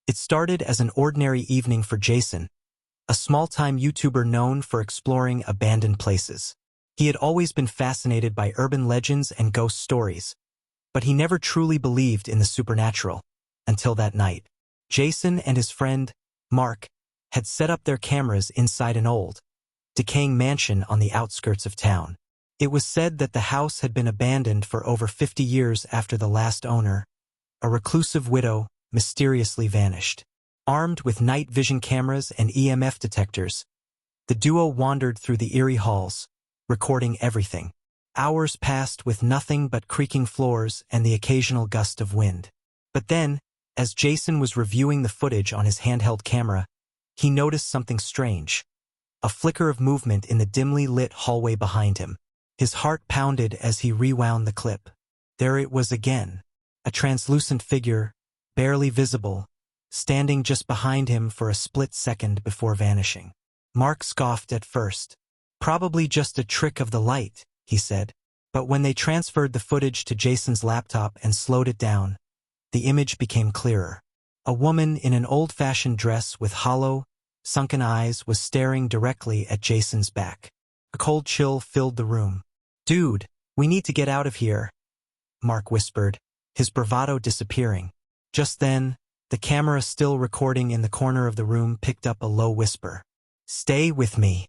It started as an ordinary evening for Jason, a small-time YouTuber known for exploring abandoned places. He had always been fascinated by urban legends and ghost stories, but he never truly believed in the supernatural, until that night. Jason and his friend, Mark, had set up their cameras inside an old, decaying mansion on the outskirts of town. It was said that the house had been abandoned for over 50 years after the last owner, a reclusive widow, mysteriously vanished. Armed with night vision cameras and EMF detectors, the duo wandered through the eerie halls, recording everything. Hours passed with nothing but creaking floors and the occasional gust of wind. But then, as Jason was reviewing the footage on his handheld camera, he noticed something strange. A flicker of movement in the dimly lit hallway behind him. His heart pounded as he rewound the clip. There it was again, a translucent figure, barely visible, standing just behind him for a split second before vanishing. Mark scoffed at first. Probably just a trick of the light, he said. But when they transferred the footage to Jason's laptop and slowed it down, the image became clearer. A woman in an old-fashioned dress with hollow, sunken eyes was staring directly at Jason's back. A cold chill filled the room. "Dude, we need to get out of here," Mark whispered, his bravado disappearing. Just then, the camera still recording in the corner of the room picked up a low whisper. "Stay with me."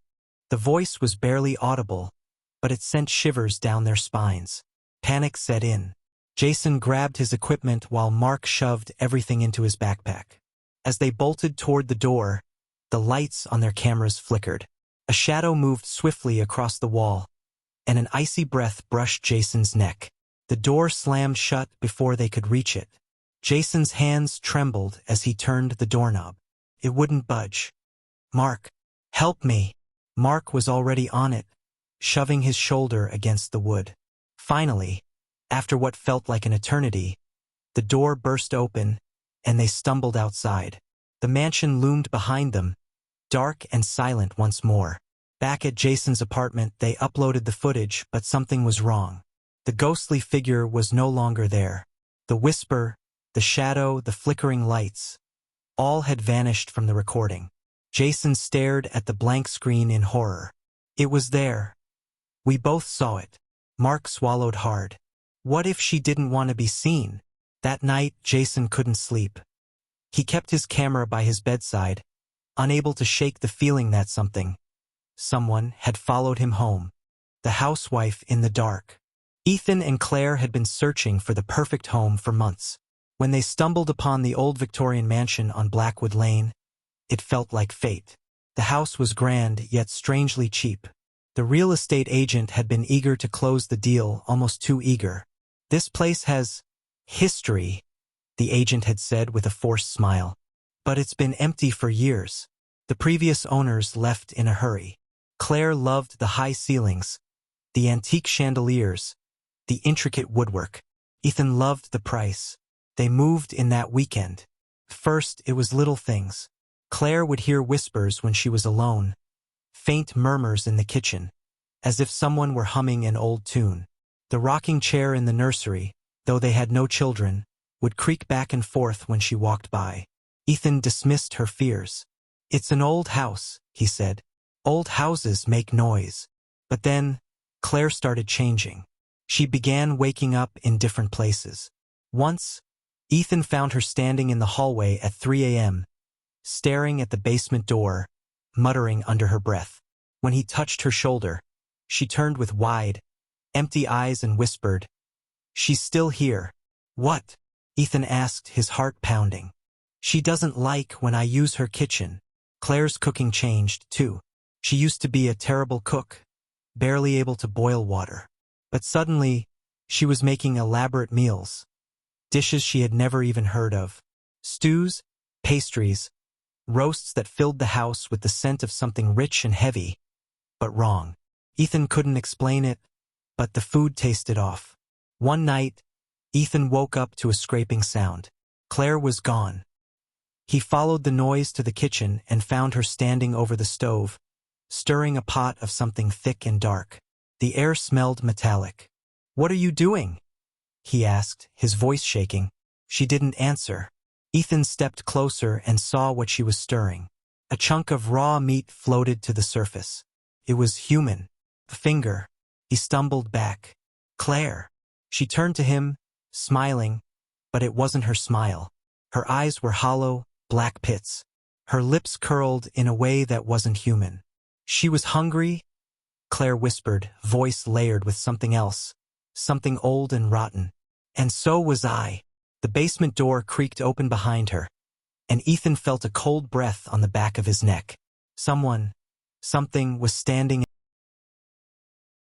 The voice was barely audible, but it sent shivers down their spines. Panic set in. Jason grabbed his equipment while Mark shoved everything into his backpack. As they bolted toward the door, the lights on their cameras flickered. A shadow moved swiftly across the wall, and an icy breath brushed Jason's neck. The door slammed shut before they could reach it. Jason's hands trembled as he turned the doorknob. It wouldn't budge. "Mark, help me." Mark was already on it, shoving his shoulder against the wood. Finally, after what felt like an eternity, the door burst open, and they stumbled outside. The mansion loomed behind them, dark and silent once more. Back at Jason's apartment, they uploaded the footage, but something was wrong. The ghostly figure was no longer there. The whisper, the shadow, the flickering lights, all had vanished from the recording. Jason stared at the blank screen in horror. It was there. We both saw it. Mark swallowed hard. What if she didn't want to be seen? That night, Jason couldn't sleep. He kept his camera by his bedside, unable to shake the feeling that someone had followed him home. The housewife in the dark. Ethan and Claire had been searching for the perfect home for months. When they stumbled upon the old Victorian mansion on Blackwood Lane, it felt like fate. The house was grand, yet strangely cheap. The real estate agent had been eager to close the deal, almost too eager. "This place has history," the agent had said with a forced smile. "But it's been empty for years. The previous owners left in a hurry." Claire loved the high ceilings, the antique chandeliers, the intricate woodwork. Ethan loved the price. They moved in that weekend. First, it was little things. Claire would hear whispers when she was alone, faint murmurs in the kitchen, as if someone were humming an old tune. The rocking chair in the nursery, though they had no children, would creak back and forth when she walked by. Ethan dismissed her fears. "It's an old house," he said. "Old houses make noise." But then, Claire started changing. She began waking up in different places. Once, Ethan found her standing in the hallway at 3 a.m., staring at the basement door, muttering under her breath. When he touched her shoulder, she turned with wide, empty eyes and whispered, "She's still here." "What?" Ethan asked, his heart pounding. "She doesn't like when I use her kitchen." Claire's cooking changed, too. She used to be a terrible cook, barely able to boil water. But suddenly, she was making elaborate meals, dishes she had never even heard of. Stews, pastries, roasts that filled the house with the scent of something rich and heavy, but wrong. Ethan couldn't explain it, but the food tasted off. One night, Ethan woke up to a scraping sound. Claire was gone. He followed the noise to the kitchen and found her standing over the stove, stirring a pot of something thick and dark. The air smelled metallic. "What are you doing?" he asked, his voice shaking. She didn't answer. Ethan stepped closer and saw what she was stirring. A chunk of raw meat floated to the surface. It was human. A finger. He stumbled back. Claire. She turned to him, smiling, but it wasn't her smile. Her eyes were hollow, black pits. Her lips curled in a way that wasn't human. She was hungry, Claire whispered, voice layered with something else, something old and rotten. And so was I. The basement door creaked open behind her, and Ethan felt a cold breath on the back of his neck. Something was standing